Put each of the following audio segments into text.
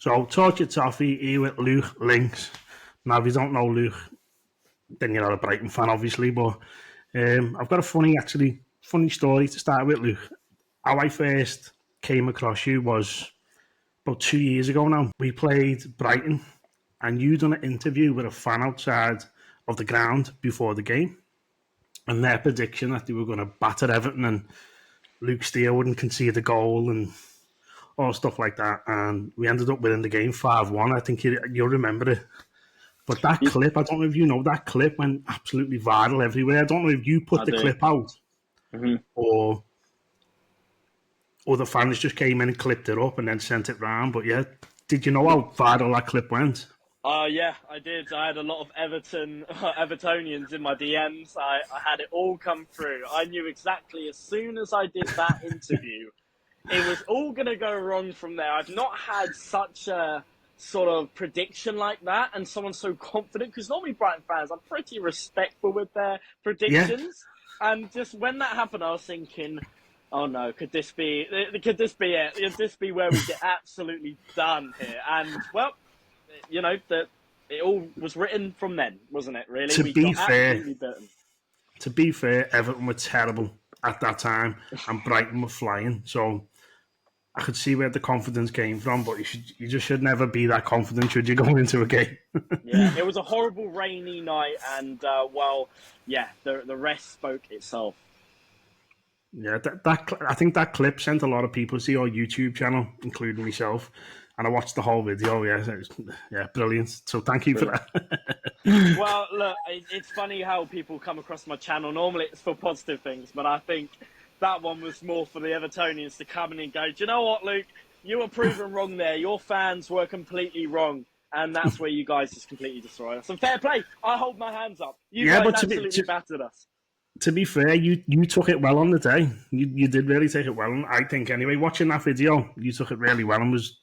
So, Tortured Toffee here with Luke LINX. Now, if you don't know Luke, then you're not a Brighton fan, obviously. But I've got a funny story to start with, Luke. How I first came across you was about 2 years ago now. We played Brighton, and you done an interview with a fan outside of the ground before the game, and their prediction that they were going to batter Everton and Luke Steele wouldn't concede a goal and all stuff like that. And we ended up winning the game 5-1. I think you'll remember it. But that clip, I don't know if you know, that clip went absolutely viral everywhere. I don't know if you put the clip out or the fans just came in and clipped it up and then sent it round. But yeah, did you know how viral that clip went? Yeah, I did. I had a lot of Evertonians in my DMs. I had it all come through. I knew exactly as soon as I did that interview, it was all going to go wrong from there. I've not had such a sort of prediction like that and someone so confident, because normally Brighton fans are pretty respectful with their predictions. Yeah. And just when that happened, I was thinking, oh no, could this be it? Could this be where we get absolutely done here? And, well, you know, that it all was written from then, wasn't it, really? To be fair, Everton were terrible at that time and Brighton were flying. So I could see where the confidence came from, but you just should never be that confident should you go into a game. Yeah, it was a horrible rainy night, and the rest spoke itself. Yeah, I think that clip sent a lot of people to your YouTube channel, including myself, and I watched the whole video. Yeah, brilliant. So thank you for that. Well, look, it's funny how people come across my channel. Normally it's for positive things, but I think that one was more for the Evertonians to come in and go, do you know what, Luke? You were proven wrong there. Your fans were completely wrong. And that's where you guys just completely destroyed us. And fair play. I hold my hands up. You guys absolutely battered us. To be fair, you took it well on the day. You did really take it well. And I think, anyway, watching that video, you took it really well and was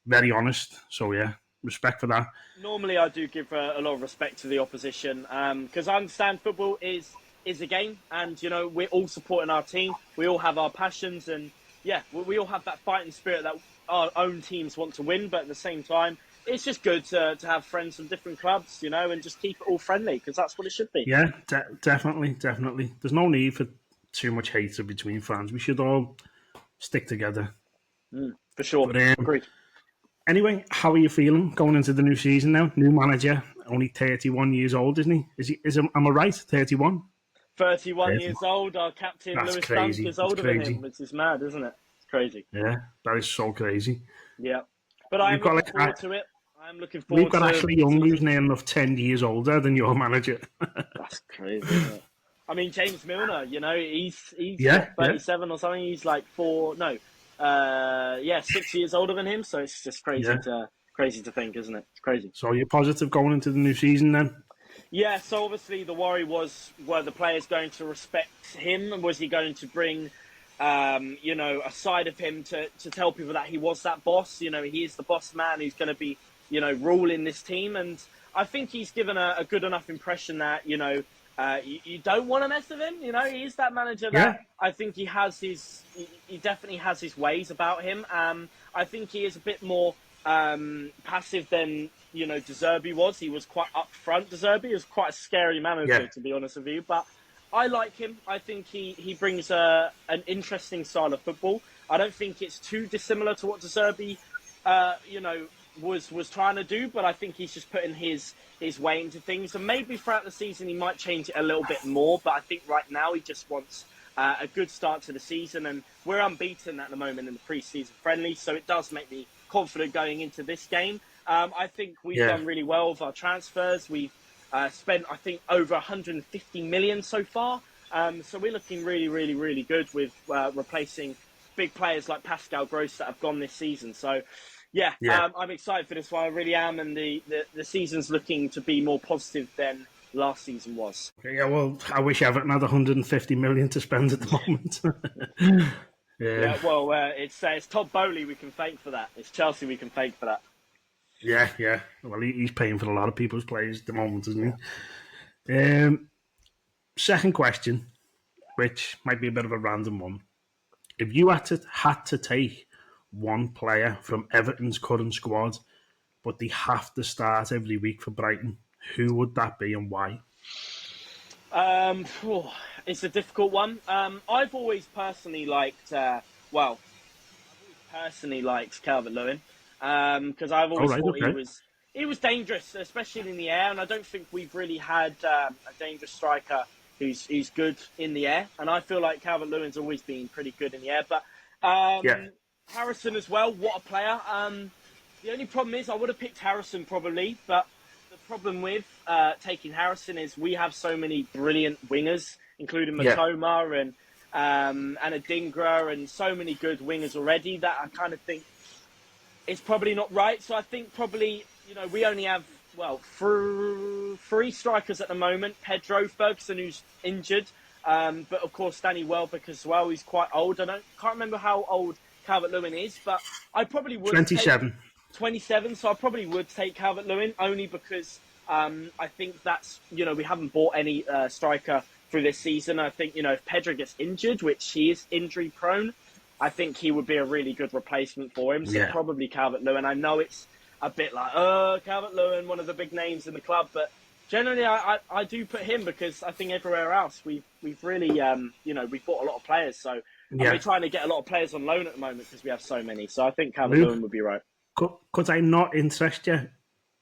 very honest. So, yeah, respect for that. Normally, I do give a lot of respect to the opposition because I understand football is a game, and you know we're all supporting our team. We all have our passions, and yeah, we all have that fighting spirit that our own teams want to win. But at the same time, it's just good to have friends from different clubs, you know, and just keep it all friendly because that's what it should be. Yeah, definitely. There's no need for too much hatred between fans. We should all stick together. For sure. But, agreed. Anyway, how are you feeling going into the new season now? New manager, only 31 years old, isn't he? Am I right? 31. 31 years old. Our captain, That's Lewis crazy. Dunk, is older than him, which is mad, isn't it? It's crazy. Yeah, that is so crazy. Yeah. But I'm looking forward to it. I'm looking forward to it. We've got Ashley Young, who's near enough 10 years older than your manager. That's crazy, isn't it? I mean, James Milner, you know, he's 37 or something. He's like 6 years older than him. So it's just crazy to think, isn't it? It's crazy. So you're positive going into the new season then? Yeah, so obviously the worry was, were the players going to respect him? Was he going to bring, a side of him to tell people that he was that boss? You know, he is the boss man who's going to be, ruling this team. And I think he's given a good enough impression that, you don't want to mess with him. You know, he is that manager that I think he definitely has his ways about him. I think he is a bit more passive than De Zerbi was. He was quite upfront. De Zerbi is quite a scary manager, to be honest with you. But I like him. I think he brings an interesting style of football. I don't think it's too dissimilar to what De Zerbi, was trying to do. But I think he's just putting his way into things. And maybe throughout the season he might change it a little bit more. But I think right now he just wants a good start to the season. And we're unbeaten at the moment in the pre-season friendly. So it does make me confident going into this game. I think we've done really well with our transfers. We've spent, I think, over 150 million so far. So we're looking really, really, really good with replacing big players like Pascal Gross that have gone this season. So, I'm excited for this one. I really am. And the season's looking to be more positive than last season was. Yeah, well, I wish Everton had 150 million to spend at the moment. It's Todd Bowley we can thank for that. It's Chelsea we can thank for that. Yeah. Well, he's paying for a lot of people's players at the moment, isn't he? Second question, which might be a bit of a random one. If you had to take one player from Everton's current squad, but they have to start every week for Brighton, who would that be and why? It's a difficult one. I've always personally liked, Calvert-Lewin because I've Oh, always right, thought okay. he was dangerous, especially in the air, and I don't think we've really had a dangerous striker who's good in the air, and I feel like Calvert-Lewin's always been pretty good in the air, but Yeah, Harrison as well, what a player. The only problem is I would have picked Harrison probably, but the problem with taking Harrison is we have so many brilliant wingers, including yeah, Matoma and Adingra and so many good wingers already that I kind of think it's probably not right. So I think probably, we only have, three strikers at the moment. Pedro Ferguson, who's injured, but of course Danny Welbeck as well. He's quite old. Can't remember how old Calvert-Lewin is, but I probably would take 27. 27. So I probably would take Calvert-Lewin only because I think that's, we haven't bought any striker through this season. I think, if Pedro gets injured, which he is injury prone, I think he would be a really good replacement for him. So Yeah. probably Calvert-Lewin. I know it's a bit like, Calvert-Lewin, one of the big names in the club, but generally I do put him because I think everywhere else we've really, we've bought a lot of players. So and we're trying to get a lot of players on loan at the moment because we have so many. So I think Calvert-Lewin would be right. Could I not interest you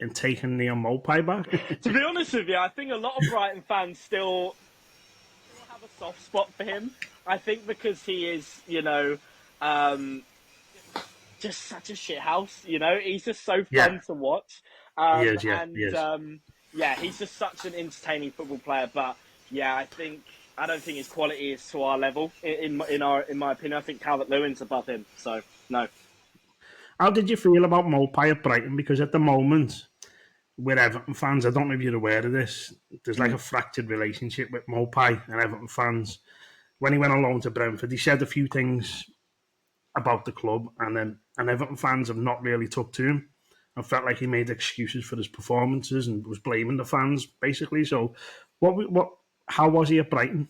in taking Neal Maupay back? To be honest with you, I think a lot of Brighton fans still have a soft spot for him. I think because he is, just such a shit house. He's just so fun to watch. He is, yeah. He's just such an entertaining football player. But yeah, I don't think his quality is to our level. In my opinion, I think Calvert-Lewin's above him. So no. How did you feel about Maupay at Brighton? Because at the moment, we're Everton fans. I don't know if you're aware of this. There's like a fractured relationship with Maupay and Everton fans. When he went on loan to Brentford, he said a few things about the club, and Everton fans have not really took to him. I felt like he made excuses for his performances and was blaming the fans basically. So, how was he at Brighton?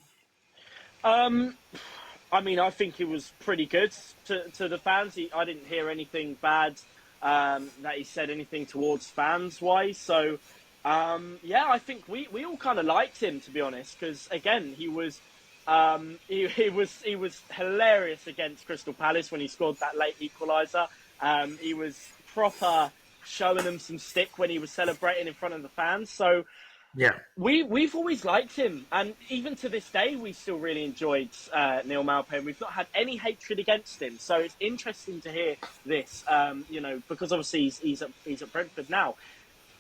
I think he was pretty good to the fans. I didn't hear anything bad that he said anything towards fans wise. So, I think we all kind of liked him, to be honest, because again he was he was hilarious against Crystal Palace when he scored that late equaliser. He was proper showing them some stick when he was celebrating in front of the fans. So. Yeah, we've always liked him, and even to this day, we still really enjoyed Neal Maupay. We've not had any hatred against him, so it's interesting to hear this. Because obviously he's at Brentford now.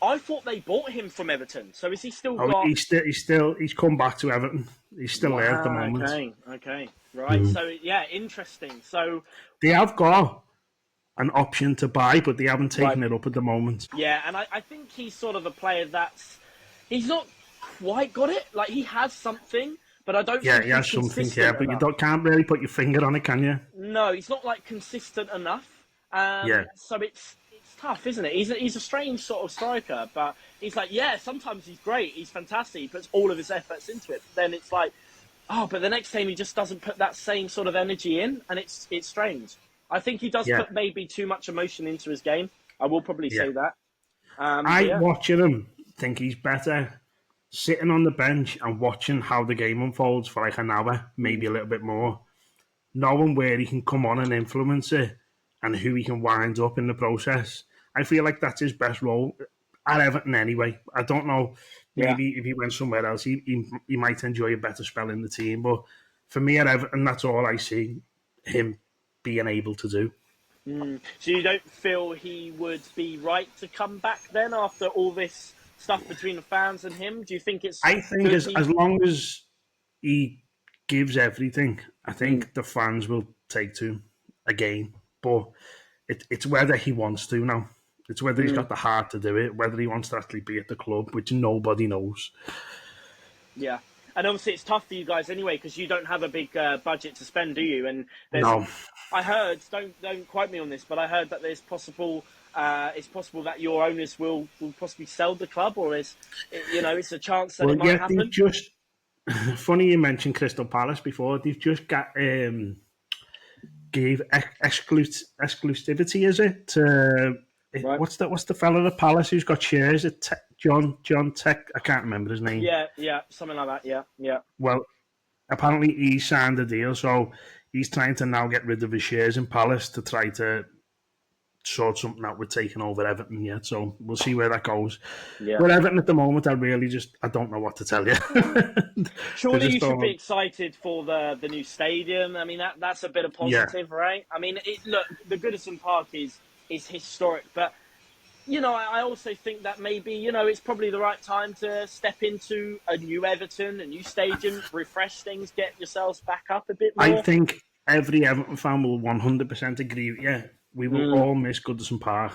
I thought they bought him from Everton, so is he still got? He's come back to Everton. He's still there at the moment. Okay, right. So yeah, interesting. So they have got an option to buy, but they haven't taken it up at the moment. Yeah, and I think he's sort of a player that's. He's not quite got it. Like, he has something, but I don't think he's he has something, but enough. you can't really put your finger on it, can you? No, he's not, consistent enough. So it's tough, isn't it? He's a strange sort of striker, but he's sometimes he's great, he's fantastic, he puts all of his efforts into it. But then it's like, but the next time he just doesn't put that same sort of energy in, and it's strange. I think he does put maybe too much emotion into his game. I will probably say that. Watching him, think he's better sitting on the bench and watching how the game unfolds for an hour, maybe a little bit more, knowing where he can come on and influence it and who he can wind up in the process. I feel like that's his best role at Everton anyway. I don't know, maybe if he went somewhere else, he might enjoy a better spell in the team, but for me at Everton, that's all I see him being able to do. So you don't feel he would be right to come back then after all this stuff between the fans and him? Do you think it's... I think as long as he gives everything, I think the fans will take to him again. But it's whether he wants to now. It's whether he's got the heart to do it, whether he wants to actually be at the club, which nobody knows. Yeah. And obviously it's tough for you guys anyway, because you don't have a big budget to spend, do you? And No. I heard, don't quote me on this, but I heard that there's possible... it's possible that your owners will possibly sell the club, or it's a chance that it might happen. Funny you mentioned Crystal Palace before. They've just got gave exclusivity, is it? Right. What's the fella at Palace who's got shares? John Tech. I can't remember his name. Yeah, something like that. Yeah. Well, apparently he signed a deal, so he's trying to now get rid of his shares in Palace to try to sort something out with taking over Everton yet. So we'll see where that goes. Yeah. With Everton at the moment, I don't know what to tell you. Surely you should be excited for the new stadium. I mean, that's a bit of Yeah. positive, right? I mean, look, the Goodison Park is historic, but I also think that maybe it's probably the right time to step into a new Everton, a new stadium, refresh things, get yourselves back up a bit more. I think every Everton fan will 100% agree with you. We will all miss Goodison Park.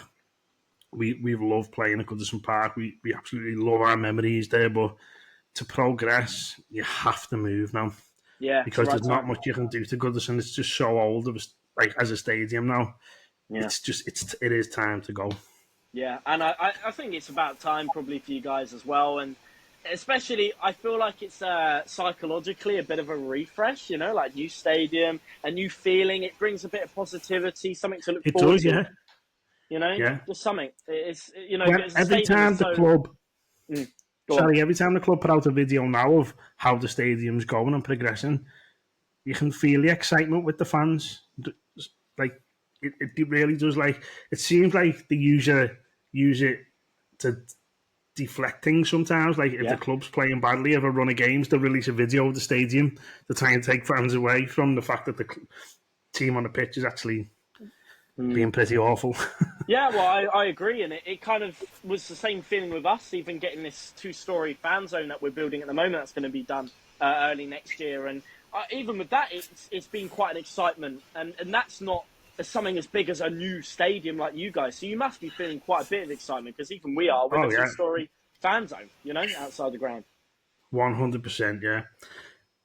We've loved playing at Goodison Park. We absolutely love our memories there, but to progress, you have to move now. Yeah, because there's not much you can do to Goodison. It's just so old, like as a stadium now. Yeah. It is time to go. Yeah, and I think it's about time probably for you guys as well, and especially I feel like it's psychologically a bit of a refresh, like new stadium, a new feeling. It brings a bit of positivity, something to look forward to. Yeah. Just something. It's every time the club. Every time the club put out a video now of how the stadium's going and progressing, you can feel the excitement with the fans. Like it really does. Like it seems like they use it to deflect things sometimes. Like if the club's playing badly, if a run of games, they release a video of the stadium to try and take fans away from the fact that the team on the pitch is actually being pretty awful. Yeah, well, I agree, and it kind of was the same feeling with us, even getting this 2-story fan zone that we're building at the moment. That's going to be done early next year, and even with that, it's been quite an excitement, and that's not something as big as a new stadium like you guys. So you must be feeling quite a bit of excitement, because even we are with a 2-story fan zone, outside the ground. 100%, yeah.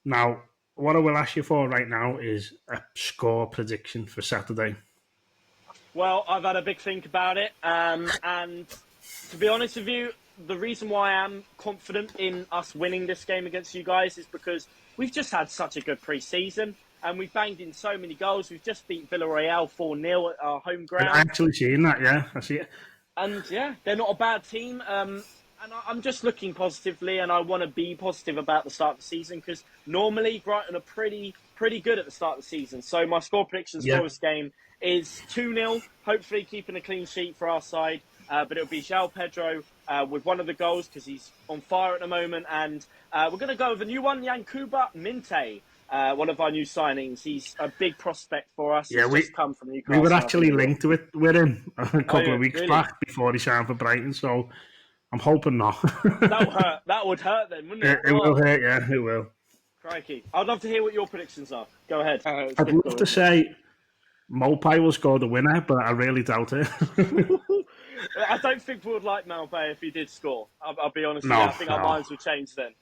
Now, what I will ask you for right now is a score prediction for Saturday. Well, I've had a big think about it, and to be honest with you, the reason why I am confident in us winning this game against you guys is because we've just had such a good pre-season, and we've banged in so many goals. We've just beat Villarreal 4-0 at our home ground. I'm actually seeing that, yeah. I see it. And, yeah, they're not a bad team. And I'm just looking positively, and I want to be positive about the start of the season, because normally Brighton are pretty good at the start of the season. So my score predictions for this game is 2-0, hopefully keeping a clean sheet for our side. But it'll be João Pedro with one of the goals, because he's on fire at the moment. And we're going to go with a new one, Yankuba Minte, one of our new signings. He's a big prospect for us. Yeah, he's just come from Newcastle. We were actually linked with him a couple of weeks back before he signed for Brighton, so I'm hoping not. That would hurt then, wouldn't it? It will hurt, yeah, it will. Crikey. I'd love to hear what your predictions are. Go ahead. I'd love to say Maupay will score the winner, but I really doubt it. I don't think we would like Maupay if he did score. I'll be honest with you. I think our minds would change then.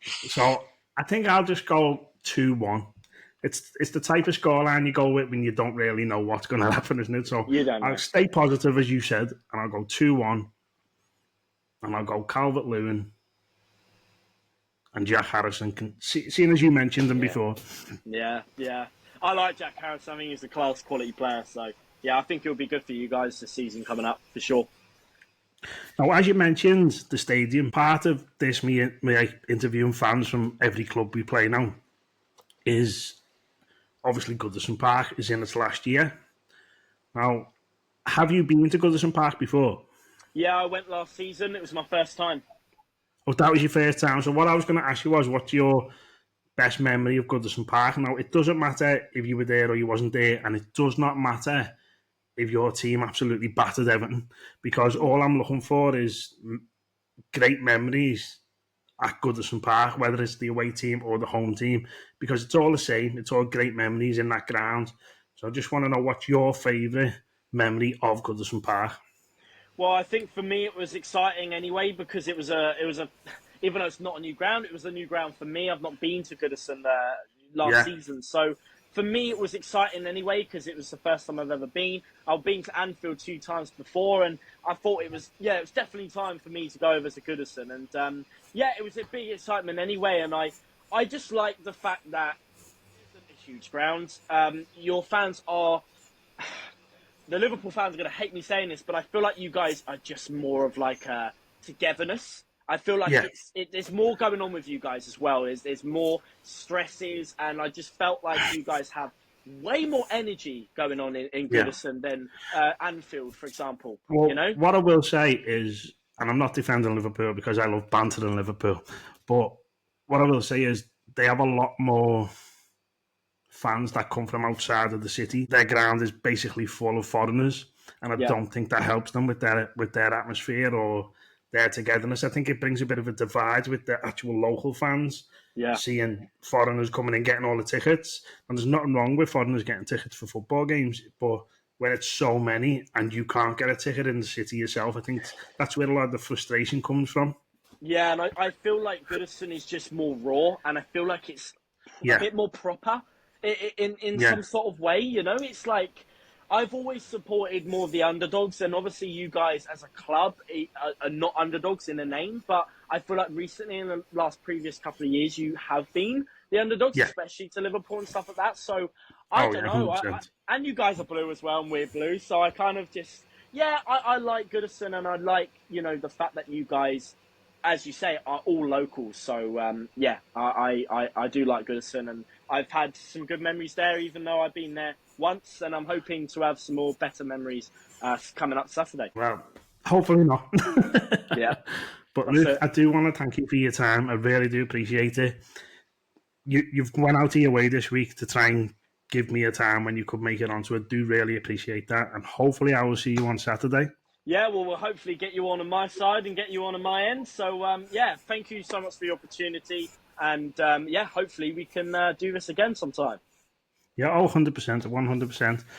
So I think I'll just go 2-1. It's the type of scoreline you go with when you don't really know what's going to happen, isn't it? So I'll stay positive, as you said, and I'll go 2-1. And I'll go Calvert-Lewin and Jack Harrison, seeing as you mentioned them before. Yeah. I like Jack Harrison. I think he's a class quality player. So, yeah, I think it'll be good for you guys this season coming up, for sure. Now, as you mentioned, the stadium, part of this, me interviewing fans from every club we play now, is obviously Goodison Park is in its last year. Now, have you been to Goodison Park before? Yeah, I went last season. It was my first time. Oh, that was your first time. So what I was going to ask you was, what's your best memory of Goodison Park? Now, it doesn't matter if you were there or you wasn't there, and it does not matter if your team absolutely battered Everton, because all I'm looking for is great memories at Goodison Park, whether it's the away team or the home team, because it's all the same. It's all great memories in that ground. So I just want to know, what's your favourite memory of Goodison Park? Well, I think for me it was exciting anyway, because it was a even though it's not a new ground, it was a new ground for me. I've not been to Goodison last season, so for me it was exciting anyway, because it was the first time I've ever been. I've been to Anfield 2 times before, and I thought it was definitely time for me to go over to Goodison, and it was a big excitement anyway. And I just like the fact that it isn't a huge ground. Your fans are. The Liverpool fans are going to hate me saying this, but I feel like you guys are just more of like a togetherness. I feel like Yeah. there's more going on with you guys as well. There's more stresses, and I just felt like you guys have way more energy going on in Yeah. Goodison than Anfield, for example. Well, You know? what I will say is, and I'm not defending Liverpool because I love banter in Liverpool, but what I will say is they have a lot more fans that come from outside of the city. Their ground is basically full of foreigners, and I Yeah, don't think that helps them with their atmosphere or their togetherness. I think it brings a bit of a divide with the actual local fans, yeah. seeing foreigners coming in getting all the tickets. And there's nothing wrong with foreigners getting tickets for football games, but when it's so many and you can't get a ticket in the city yourself, I think that's where a lot of the frustration comes from. Yeah, and I feel like Goodison is just more raw, and I feel like it's a Yeah, bit more proper in yeah, some sort of way. You know, it's like I've always supported more of the underdogs, and obviously you guys as a club are not underdogs in a name, but I feel like recently in the last previous couple of years you have been the underdogs, yeah. especially to Liverpool and stuff like that. So I Oh don't yeah, know, 100%. and you guys are blue as well, and we're blue, so I kind of just. Yeah, I like Goodison, and I like the fact that you guys as you say, are all locals. So yeah, I do like Goodison, and I've had some good memories there, even though I've been there once, and I'm hoping to have some more better memories coming up Saturday. Well, hopefully not. Yeah, But that's Luke, it. I do want to thank you for your time. I really do appreciate it. You've gone out of your way this week to try and give me a time when you could make it on, so I do really appreciate that. And hopefully I will see you on Saturday. Yeah, well, we'll hopefully get you on my side and get you on my end. So yeah, thank you so much for the opportunity, and yeah, hopefully we can do this again sometime. Yeah, oh, 100%, 100%.